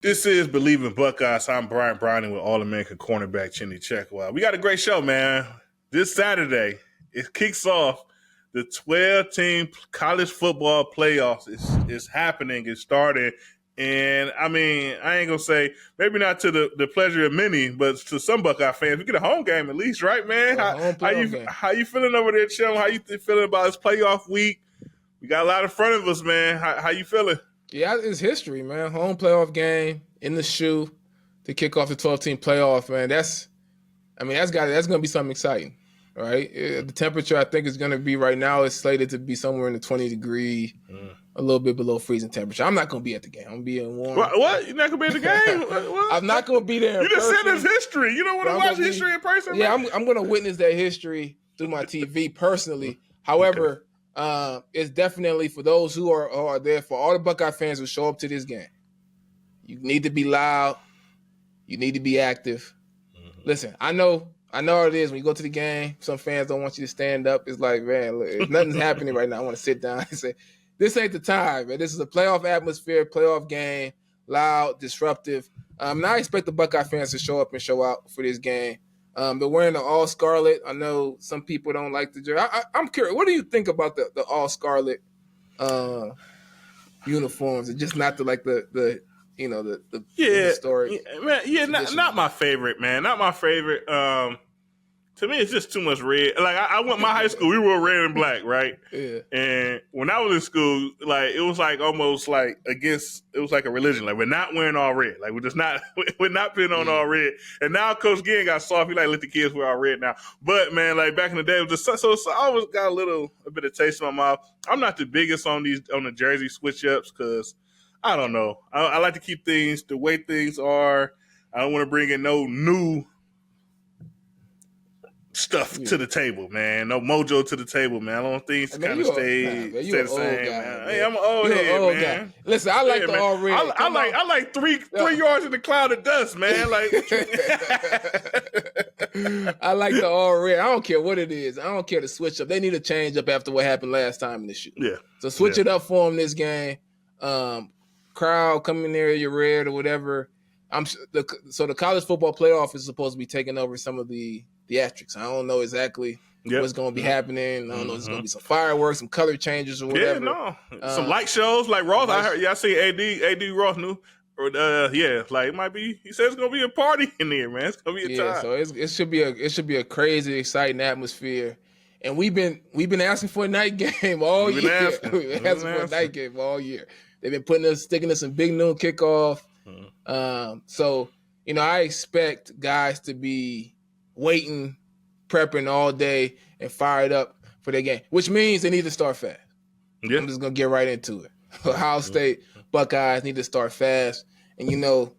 This is Bleav in Buckeyes. I'm Bryant with All-American cornerback Chimdi Chekwa. We got a great show, man. This Saturday, it kicks off the 12-team college football playoffs. It's happening. It's starting. And, I mean, I ain't going to say, maybe not to the pleasure of many, but to some Buckeye fans, we get a home game at least, right, man? How you feeling over there, Chum? How you feeling about this playoff week? We got a lot in front of us, man. How you feeling? Yeah, it's history, man. Home playoff game in the shoe to kick off the 12-team playoff, man. That's going to be something exciting, right? The temperature I think is going to be right now is slated to be somewhere in the 20-degree, a little bit below freezing temperature. I'm not going to be at the game. I'm going to be in warm. What? You're not going to be at the game? What? I'm not going to be there. You just said it's history. You don't want to watch history in person? Yeah, I'm going to witness that history through my TV personally. However, it's definitely for those who are there, for all the Buckeye fans who show up to this game. You need to be loud. You need to be active. Mm-hmm. Listen, I know how it is when you go to the game. Some fans don't want you to stand up. It's like, man, look, if nothing's happening right now, I want to sit down and say, this ain't the time, man. This is a playoff atmosphere, playoff game, loud, disruptive. And I expect the Buckeye fans to show up and show out for this game. They're wearing the all scarlet. I know some people don't like the jersey. I'm curious. What do you think about the all scarlet uniforms? And just not the story. Man, not my favorite, man. Not my favorite. To me, it's just too much red. Like I went my high school, we wore red and black, right? Yeah. And when I was in school, like it was like almost like against. It was like a religion. Like we're not wearing all red. Like we're not putting on all red. And now Coach Ginn got soft. He like let the kids wear all red now. But man, like back in the day, it was just so I always got a bit of taste in my mouth. I'm not the biggest on the jersey switch ups because I don't know. I like to keep things the way things are. I don't want to bring in no new stuff to the table, man. No mojo to the table, man. I don't want things to kind of stay the same, man. Hey, I'm an old head, man. Guy. Listen, I like the all red. I like three yards in the cloud of dust, man. Like I like the all red. I don't care what it is. I don't care to switch up. They need to change up after what happened last time in the shoot. Yeah. So switch it up for them this game. Crowd coming near your red or whatever. So the college football playoff is supposed to be taking over some of the theatrics. I don't know exactly what's going to be happening. I don't know if there's going to be some fireworks, some color changes or whatever. Yeah, no. Some light shows like Ross. I heard. Yeah, I see AD Ross knew. Like it might be. He said it's going to be a party in there, man. It's going to be a time. So it should be a crazy, exciting atmosphere. And we've been asking for a night game all year. We've been asking for a night game all year. They've been sticking us some big noon kickoff. So I expect guys to be waiting, prepping all day, and fired up for their game, which means they need to start fast. Yeah. I'm just gonna get right into it. Ohio State Buckeyes need to start fast, and the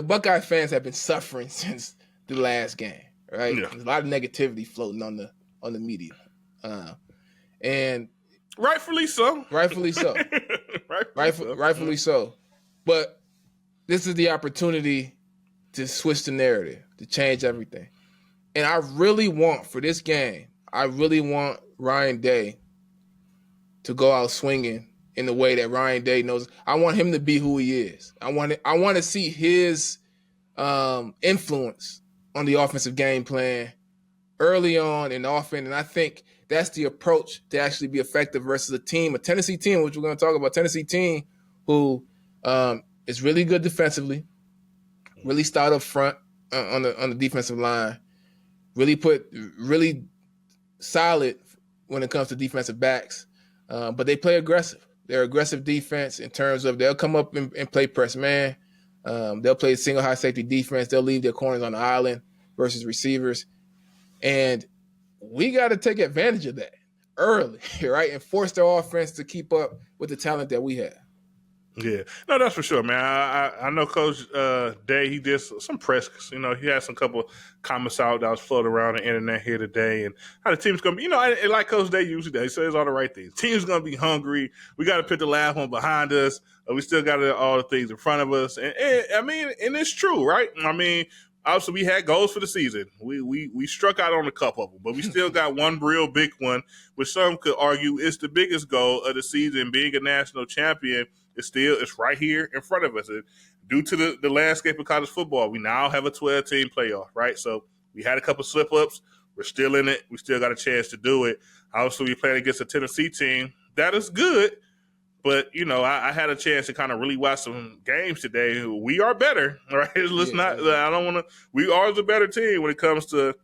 Buckeye fans have been suffering since the last game, right? Yeah. There's a lot of negativity floating on the media, and rightfully so. Rightfully so. But this is the opportunity to switch the narrative, to change everything. And I really want, for this game, Ryan Day to go out swinging in the way that Ryan Day knows. I want him to be who he is. I want to see his influence on the offensive game plan early on and often. And I think that's the approach to actually be effective versus a Tennessee team, which we're going to talk about. Tennessee team who is really good defensively, really stout up front on the defensive line, really solid when it comes to defensive backs, but they play aggressive. They're aggressive defense in terms of they'll come up and play press man. They'll play single high safety defense. They'll leave their corners on the island versus receivers. And we got to take advantage of that early, right? And force their offense to keep up with the talent that we have. Yeah. No, that's for sure, man. I know Coach Day, he did some press. He had some couple comments out that was floating around the internet here today and how the team's going to be, and like Coach Day usually does, he says all the right things. Team's going to be hungry. We got to put the last one behind us. We still got all the things in front of us. And it's true, right? I mean, obviously we had goals for the season. We struck out on a couple of them, but we still got one real big one, which some could argue is the biggest goal of the season. Being a national champion it's right here in front of us. Due to the landscape of college football, we now have a 12-team playoff, right? So we had a couple slip-ups. We're still in it. We still got a chance to do it. Obviously, we played against a Tennessee team that is good, but, I had a chance to kind of really watch some games today. We are better, right? We are the better team when it comes to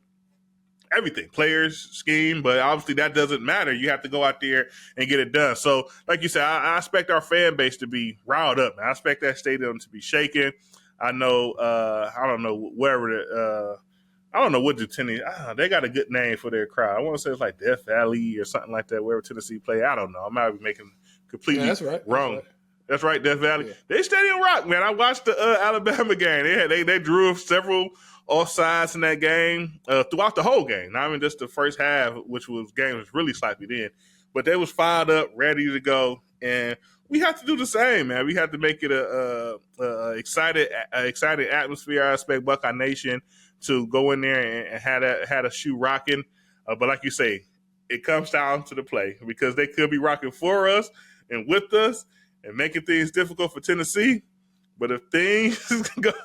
everything, players, scheme, but obviously that doesn't matter. You have to go out there and get it done. So, like you said, I expect our fan base to be riled up. I expect that stadium to be shaking. I know, I don't know I don't know what the Tennessee. They got a good name for their crowd. I want to say it's like Death Valley or something like that. Wherever Tennessee play, I don't know. I might be making completely wrong. That's right, Death Valley. Yeah. They stadium rock, man. I watched the Alabama game. They drew several offsides in that game throughout the whole game. Not even just the first half, which was really sloppy then. But they was fired up, ready to go, and we have to do the same, man. We have to make it a excited atmosphere. I expect Buckeye Nation to go in there and had a shoe rocking. But like you say, it comes down to the play because they could be rocking for us and with us and making things difficult for Tennessee. But if things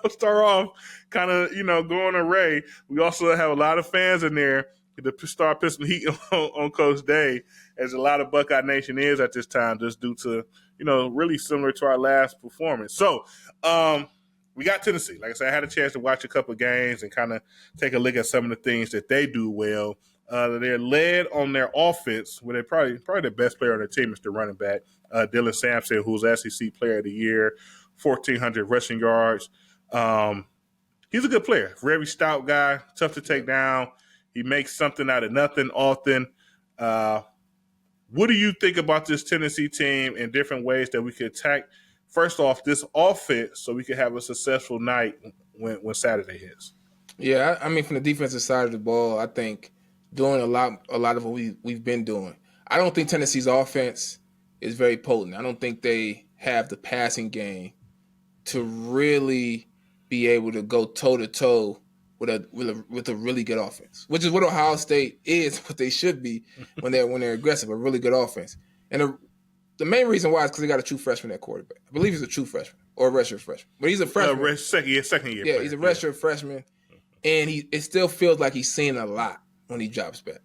start off kind of, going array, we also have a lot of fans in there to start pissing heat on Coach Day, as a lot of Buckeye Nation is at this time, just due to, really similar to our last performance. So we got Tennessee. Like I said, I had a chance to watch a couple of games and kind of take a look at some of the things that they do well. They're led on their offense, where they're probably the best player on their team is the running back, Dylan Sampson, who's SEC Player of the Year, 1,400 rushing yards. He's a good player, very stout guy, tough to take down. He makes something out of nothing often. What do you think about this Tennessee team in different ways that we could attack, first off, this offense so we could have a successful night when Saturday hits? Yeah, I mean, from the defensive side of the ball, I think doing a lot of what we've been doing. I don't think Tennessee's offense is very potent. I don't think they have the passing game to really be able to go toe-to-toe with a really good offense, which is what Ohio State is, what they should be when they're aggressive, a really good offense. And the main reason why is because they got a true freshman at quarterback. I Bleav he's a true freshman or a redshirt freshman, but he's a freshman. Second year. Yeah, player. He's a redshirt freshman, and it still feels like he's seen a lot when he drops back.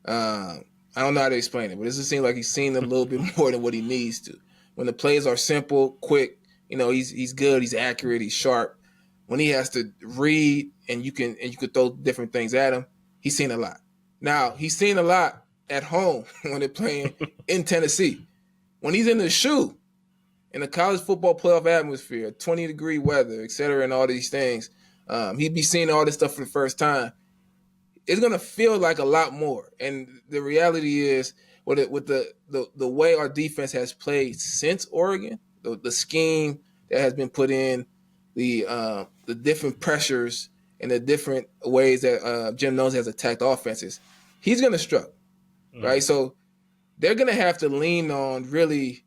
I don't know how to explain it, but it just seems like he's seen a little bit more than what he needs to. When the plays are simple, quick, he's good, he's accurate, he's sharp. When he has to read and you can throw different things at him, he's seen a lot. Now, he's seen a lot at home when they're playing in Tennessee. When he's in the shoe, in a college football playoff atmosphere, 20-degree weather, et cetera, and all these things, he'd be seeing all this stuff for the first time. It's going to feel like a lot more. And the reality is, with the way our defense has played since Oregon, the scheme that has been put in, the different pressures and the different ways that Jim Knowles has attacked offenses, he's going to struggle, right? So they're going to have to lean on really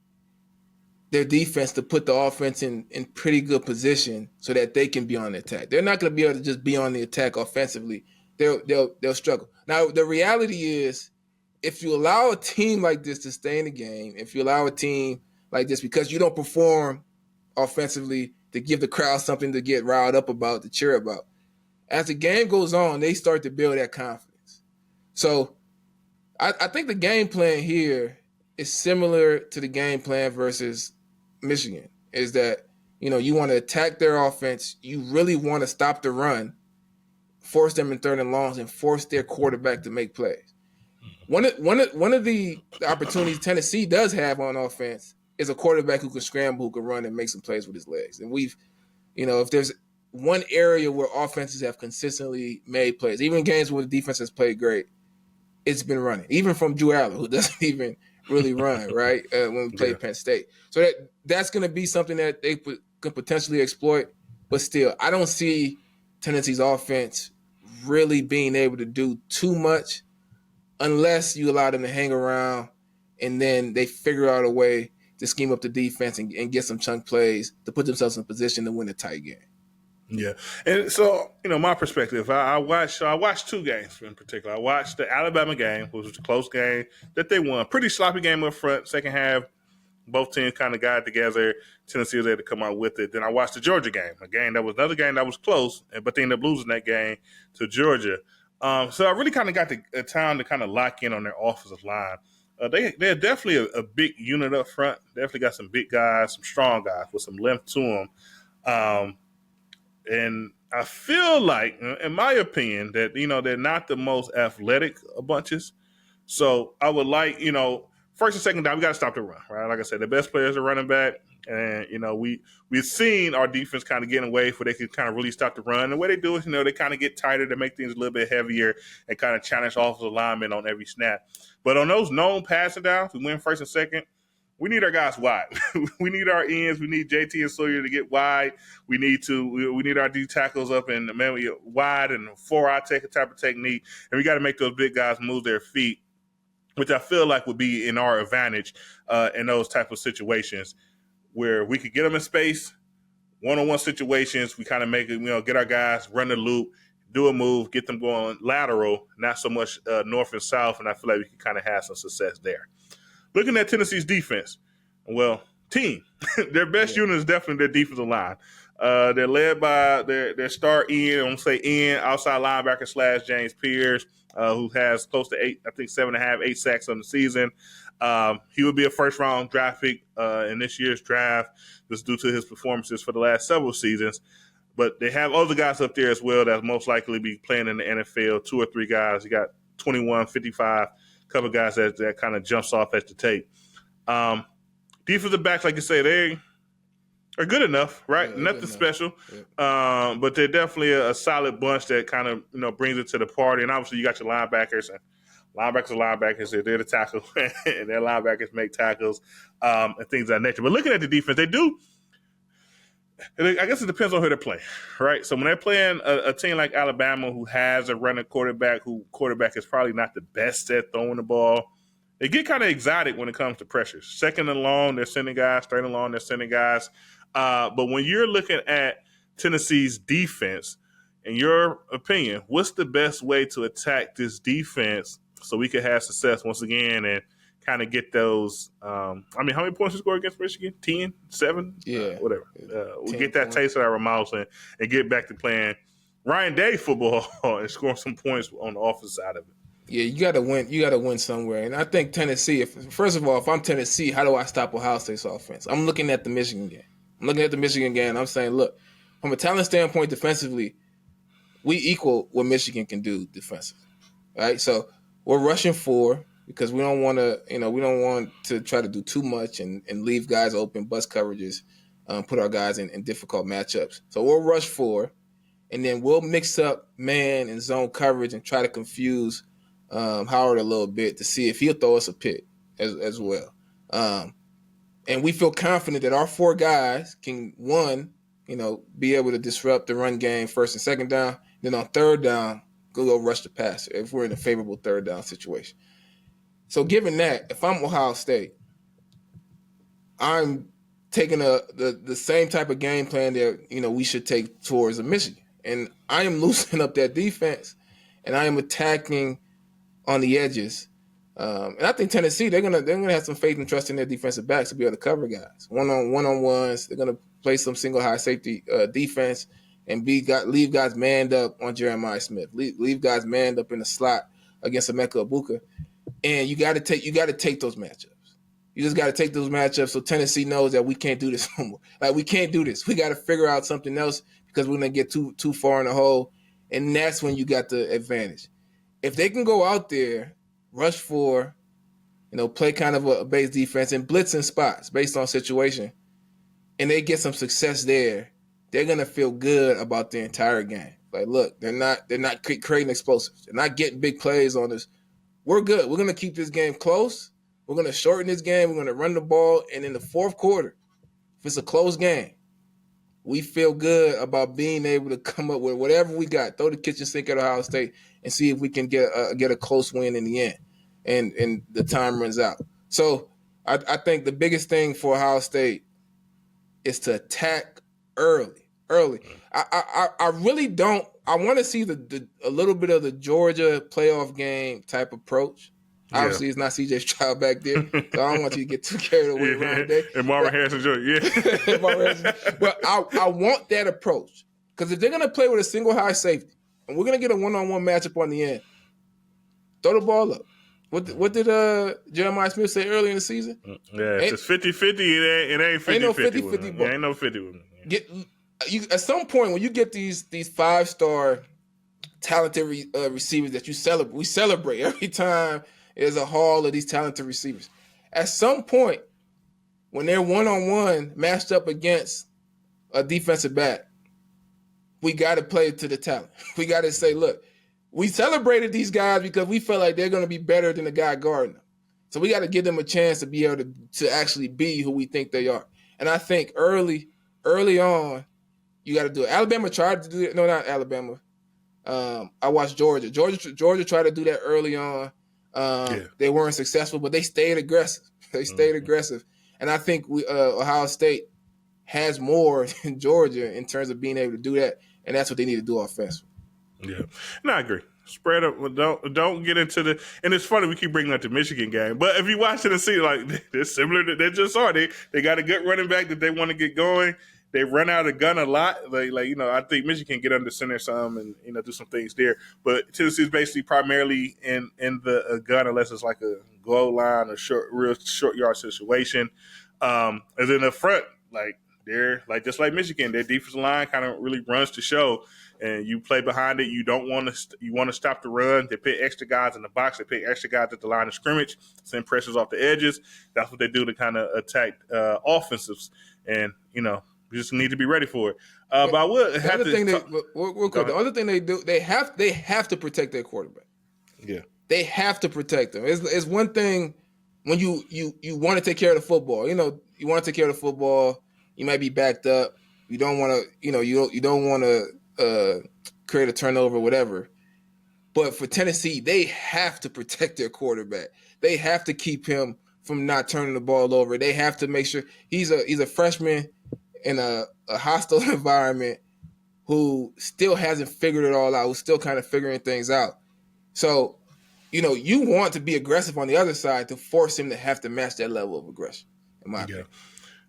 their defense to put the offense in pretty good position so that they can be on the attack. They're not going to be able to just be on the attack offensively. They'll struggle. Now, the reality is, if you allow a team like this to stay in the game, if you allow a team like this because you don't perform offensively to give the crowd something to get riled up about, to cheer about, as the game goes on, they start to build that confidence. So I think the game plan here is similar to the game plan versus Michigan, is that, you want to attack their offense. You really want to stop the run, force them in third and longs, and force their quarterback to make plays. One of the opportunities Tennessee does have on offense is a quarterback who can scramble, who can run and make some plays with his legs. And if there's one area where offenses have consistently made plays, even in games where the defense has played great, it's been running. Even from Drew Allen, who doesn't even really run, right, when we play Penn State. So that's going to be something that they could potentially exploit. But still, I don't see Tennessee's offense really being able to do too much unless you allow them to hang around and then they figure out a way to scheme up the defense and get some chunk plays to put themselves in a position to win a tight game. Yeah, and so my perspective, I watched two games in particular. I watched the Alabama game, which was a close game that they won, pretty sloppy game up front. Second half, both teams kind of got together. Tennessee was able to come out with it. Then I watched the Georgia game, a game that was another game that was close, but they ended up losing that game to Georgia. So I really kind of got the time to kind of lock in on their offensive line. They're definitely a big unit up front. Definitely got some big guys, some strong guys with some length to them. And I feel like, in my opinion, that they're not the most athletic of bunches. So I would like, first and second down, we got to stop the run, right? Like I said, the best players are running back, and we've seen our defense kind of getting away where they can kind of really stop the run. The way they do is, they kind of get tighter to make things a little bit heavier and kind of challenge offensive linemen on every snap. But on those known passing downs, we win first and second. We need our guys wide. We need our ends. We need JT and Sawyer to get wide. We need our D tackles up and wide and 4-eye type of technique. And we got to make those big guys move their feet, which I feel like would be in our advantage in those type of situations where we could get them in space, one-on-one situations. We kind of make it, get our guys run the loop, do a move, get them going lateral, not so much north and south. And I feel like we can kind of have some success there. Looking at Tennessee's defense, team, their best unit is definitely their defensive line. They're led by their star Ian, I'm going to say Ian, outside linebacker / James Pierce, who has close to 7.5, 8 sacks on the season. He would be a first-round draft pick in this year's draft, just due to his performances for the last several seasons. But they have other guys up there as well that most likely be playing in the NFL, 2 or 3 guys. You got 21, 55, couple guys that kind of jumps off at the tape. Defensive backs, like you say, they are good enough, right? Yeah, nothing special, yeah. but they're definitely a solid bunch that kind of brings it to the party. And obviously, you got your linebackers, and linebackers are linebackers. They're the tackle, and their linebackers make tackles and things of that nature. But looking at the defense, they do. I guess it depends on who they're playing, right? So when they're playing a team like Alabama, who has a running quarterback, who quarterback is probably not the best at throwing the ball, they get kind of exotic when it comes to pressures. Second and long, they're sending guys. Third and long, they're sending guys. But when you're looking at Tennessee's defense, in your opinion, what's the best way to attack this defense so we can have success once again and kind of get those? How many points you score against Michigan? 10, 7? Yeah. Whatever. We'll get that taste of our mouths and get back to playing Ryan Day football and scoring some points on the offensive side of it. Yeah, you got to win. You got to win somewhere. And I think Tennessee, first of all, if I'm Tennessee, how do I stop Ohio State's offense? I'm looking at the Michigan game. I'm saying, look, from a talent standpoint defensively, we equal what Michigan can do defensively, right? So we're rushing 4 because we don't want to try to do too much and leave guys open, bust coverages, put our guys in difficult matchups. So we'll rush 4, and then we'll mix up man and zone coverage and try to confuse Howard a little bit to see if he'll throw us a pick as well. And we feel confident that our 4 guys can, be able to disrupt the run game first and second down. Then on third down, go rush the passer if we're in a favorable third down situation. So given that, if I'm Ohio State, I'm taking the same type of game plan that we should take towards a Michigan. And I am loosening up that defense, and I am attacking on the edges. And I think Tennessee, they're gonna have some faith and trust in their defensive backs to be able to cover guys. One-on-ones, they're gonna play some single high safety defense and leave guys manned up on Jeremiah Smith. Leave guys manned up in the slot against Emeka Egbuka. And you gotta take those matchups. You just gotta take those matchups so Tennessee knows that we can't do this no more. Like, we can't do this. We gotta figure out something else because we're gonna get too far in the hole. And that's when you got the advantage. If they can go out there, rush 4, play kind of a base defense and blitz in spots based on situation, and they get some success there, they're gonna feel good about the entire game. Like, look, they're not creating explosives. They're not getting big plays on us. We're good. We're gonna keep this game close. We're gonna shorten this game. We're gonna run the ball, and in the fourth quarter, if it's a close game, we feel good about being able to come up with whatever we got, throw the kitchen sink at Ohio State, and see if we can get a close win in the end, and the time runs out. So I think the biggest thing for Ohio State is to attack early. early. I really don't. I want to see a little bit of the Georgia playoff game type approach. Obviously, it's not CJ Stroud back there, so I don't want you to get too carried away with Ryan Day. And Marvin Harrison Jr., yeah. But I want that approach because if they're going to play with a single high safety and we're going to get a one-on-one matchup on the end, throw the ball up. What did Jeremiah Smith say early in the season? Yeah, it's 50-50. It ain't 50-50. Ain't no 50-50 ball. Ain't no 50. At some point when you get these 5-star talented receivers that we celebrate every time there's a haul of these talented receivers. At some point, when they're one-on-one matched up against a defensive back, we got to play to the talent. We got to say, look, we celebrated these guys because we felt like they're going to be better than the guy guarding them. So we got to give them a chance to be able to actually be who we think they are. And I think early on, you got to do it. Alabama tried to do it. No, not Alabama. I watched Georgia. Georgia tried to do that early on. They weren't successful, but they stayed aggressive. And I think Ohio State has more than Georgia in terms of being able to do that, and that's what they need to do offensively. Yeah, no, I agree. Spread up. Don't get into the. And it's funny we keep bringing up the Michigan game, but if you watch it and see, like they're similar. They just are. They got a good running back that they want to get going. They run out of gun a lot. I think Michigan can get under center some and do some things there. But Tennessee's basically primarily in the gun unless it's like a goal line or real short yard situation. And then up front, they're just like Michigan, their defensive line kind of really runs the show. And you play behind it. You want to stop the run. They put extra guys in the box. They put extra guys at the line of scrimmage, send pressures off the edges. That's what they do to kind of attack offensives. And we just need to be ready for it. But I would have to. The other thing they do, they have to protect their quarterback. Yeah, they have to protect them. It's one thing when you want to take care of the football. You want to take care of the football. You might be backed up. You don't want to. You don't want to create a turnover, or whatever. But for Tennessee, they have to protect their quarterback. They have to keep him from not turning the ball over. They have to make sure he's a freshman in a hostile environment who still hasn't figured it all out, who's still kind of figuring things out. So, you want to be aggressive on the other side to force him to have to match that level of aggression, in my opinion.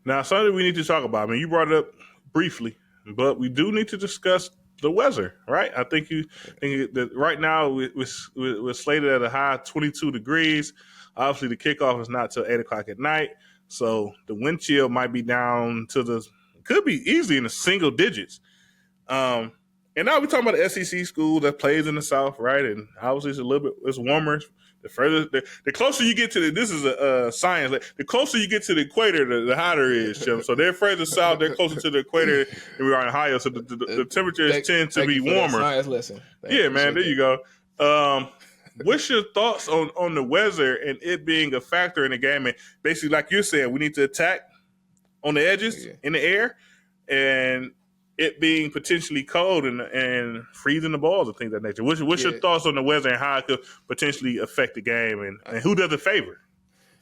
Now, something we need to talk about. I mean, you brought it up briefly, but we do need to discuss the weather, right? I think that right now we're slated at a high 22 degrees. Obviously, the kickoff is not till 8 o'clock at night, so the wind chill might be down to could be easily in the single digits. And now we're talking about the SEC school that plays in the South, right? And obviously it's warmer. The closer you get to this is a science. The closer you get to the equator, the hotter it is, Jim. So they're further south, they're closer to the equator than we are in Ohio. So the temperatures tend to be warmer. Science lesson. Yeah, man, there you go. What's your thoughts on the weather and it being a factor in the game? And basically, like you're saying, we need to attack on the edges, in the air, and it being potentially cold and freezing the balls and things of that nature. What's your thoughts on the weather and how it could potentially affect the game and who does it favor?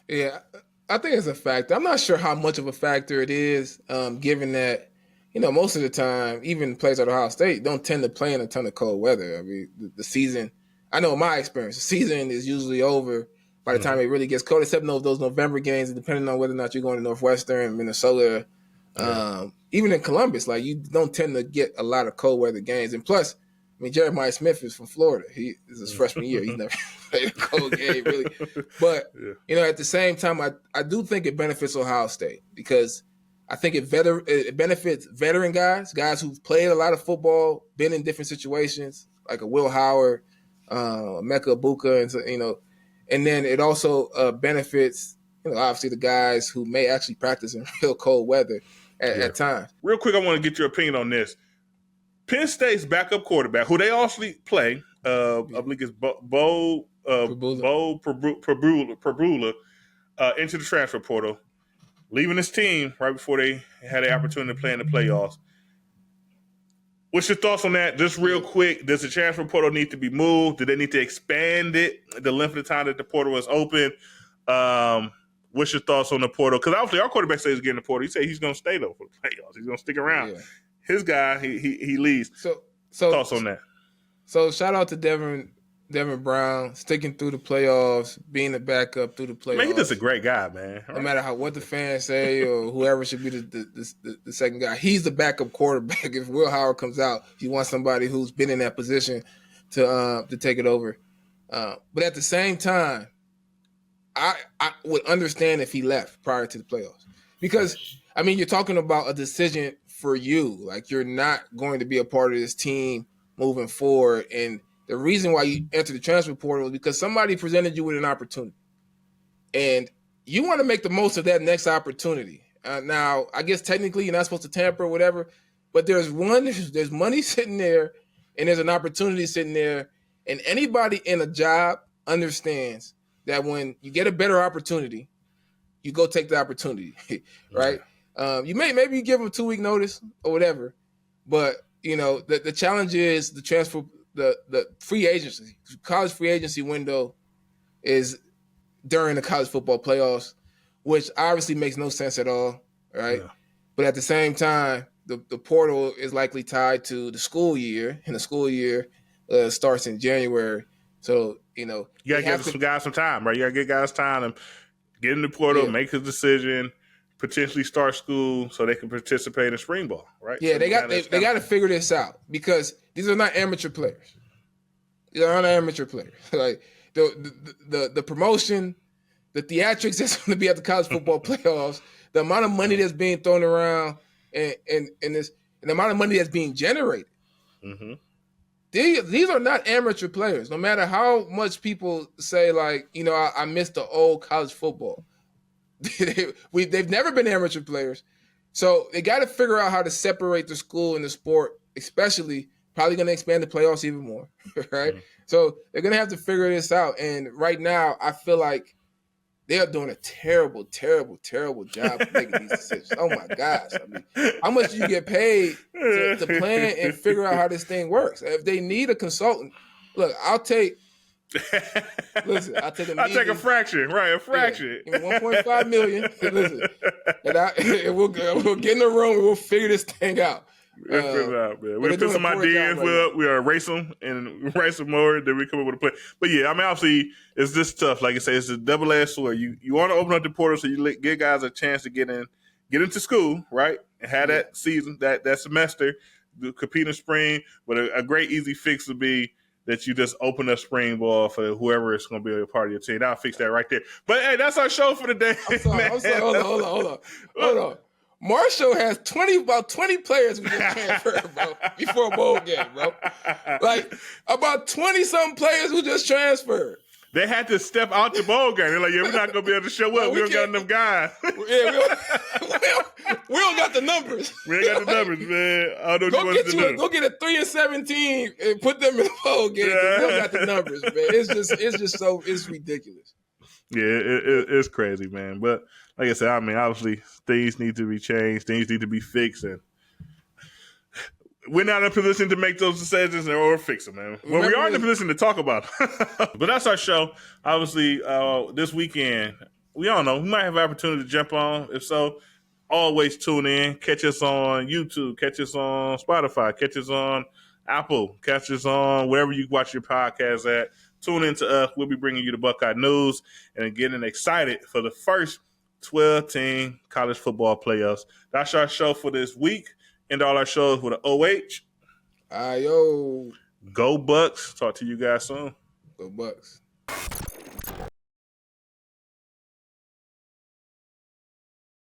Yeah, I think it's a factor. I'm not sure how much of a factor it is, given that, most of the time, even players at Ohio State don't tend to play in a ton of cold weather. I mean, the season, I know in my experience, the season is usually over by the time it really gets cold, except those November games, depending on whether or not you're going to Northwestern, Minnesota, even in Columbus, you don't tend to get a lot of cold weather games. And plus, Jeremiah Smith is from Florida. He is his freshman year. He's never played a cold game, really. But, at the same time, I do think it benefits Ohio State because I think it benefits veteran guys who've played a lot of football, been in different situations, like a Will Howard, Emeka Egbuka, and then it also benefits, obviously the guys who may actually practice in real cold weather at times. Real quick, I want to get your opinion on this. Penn State's backup quarterback, who they also play, I believe it's Bo Prabula, into the transfer portal, leaving his team right before they had the opportunity to play in the playoffs. What's your thoughts on that? Just real quick, does the transfer portal need to be moved? Do they need to expand it, the length of the time that the portal is open? What's your thoughts on the portal? Because obviously our quarterback says he's getting the portal. He said he's going to stay, though, for the playoffs. He's going to stick around. his guy, he leads. So Thoughts on that? So shout out to Devin Brown sticking through the playoffs, being the backup through the playoffs. Man, he's just a great guy, man. No matter what the fans say or whoever should be the second guy, he's the backup quarterback. If Will Howard comes out, you want somebody who's been in that position to take it over. But at the same time, I would understand if he left prior to the playoffs, because I mean, you're talking about a decision for you. Like, you're not going to be a part of this team moving forward, and the reason why you entered the transfer portal is because somebody presented you with an opportunity, and you want to make the most of that next opportunity. Now, I guess technically you're not supposed to tamper or whatever, but there's money sitting there, and there's an opportunity sitting there, and anybody in a job understands that when you get a better opportunity, you go take the opportunity, right? You maybe you give them a 2-week notice or whatever, but you know the challenge is the transfer, the free agency, college free agency window is during the college football playoffs, which obviously makes no sense at all, right? Yeah. But at the same time, the portal is likely tied to the school year, and the school year starts in January. So, you know, you got to give some guys some time, right? You got to give guys time to get in the portal, make a decision, potentially start school so they can participate in spring ball, right? Yeah, so they got to figure this out, because these are not amateur players. These are not amateur players. Like the promotion, the theatrics that's going to be at the college football playoffs, the amount of money that's being thrown around, and the amount of money that's being generated. Mm-hmm. These are not amateur players. No matter how much people say, like, you know, I miss the old college football. They've never been amateur players. So they got to figure out how to separate the school and the sport, especially probably going to expand the playoffs even more, right? Mm-hmm. So they're going to have to figure this out. And right now, I feel like they are doing a terrible, terrible, terrible job of making these decisions. Oh, my gosh. I mean, how much do you get paid to plan and figure out how this thing works? If they need a consultant, look, I'll take a fraction, right? A fraction. Yeah, $1.5 million. Listen, and we'll get in the room and we'll figure this thing out. Let's figure it out, man. We'll put some ideas. We'll erase them and write some more. Then we come up with a plan. But yeah, I mean, obviously, it's this tough. Like I say, it's a double-edged sword. You want to open up the portal so you give guys a chance to get into school, right, and have that season, that semester, compete in spring. But a great easy fix would be that you just open up spring ball for whoever is going to be a part of your team. I'll fix that right there. But hey, that's our show for the day. I'm sorry. Hold on. Marshall has about 20 players who just transferred, bro, before a bowl game, bro. Like, about 20-something players who just transferred. They had to step out the bowl game. They're like, yeah, we're not going to be able to show up. We don't got enough guys. Yeah, we don't got the numbers. We ain't got the numbers, man. I don't know what to do. Go get a 3-17 and put them in the bowl game. Yeah. We don't got the numbers, man. It's ridiculous. Yeah, it's crazy, man. But like I said, I mean, obviously, things need to be changed. Things need to be fixed. And we're not in a position to make those decisions or fix them, man. Well, we are in a position to talk about them. But that's our show. Obviously, this weekend, we don't know. We might have an opportunity to jump on. If so, always tune in. Catch us on YouTube. Catch us on Spotify. Catch us on Apple. Catch us on wherever you watch your podcast at. Tune in to us. We'll be bringing you the Buckeye news and getting excited for the first 12-team college football playoffs. That's our show for this week. End all our shows with an OH. Ayo. Go Bucks. Talk to you guys soon. Go Bucks.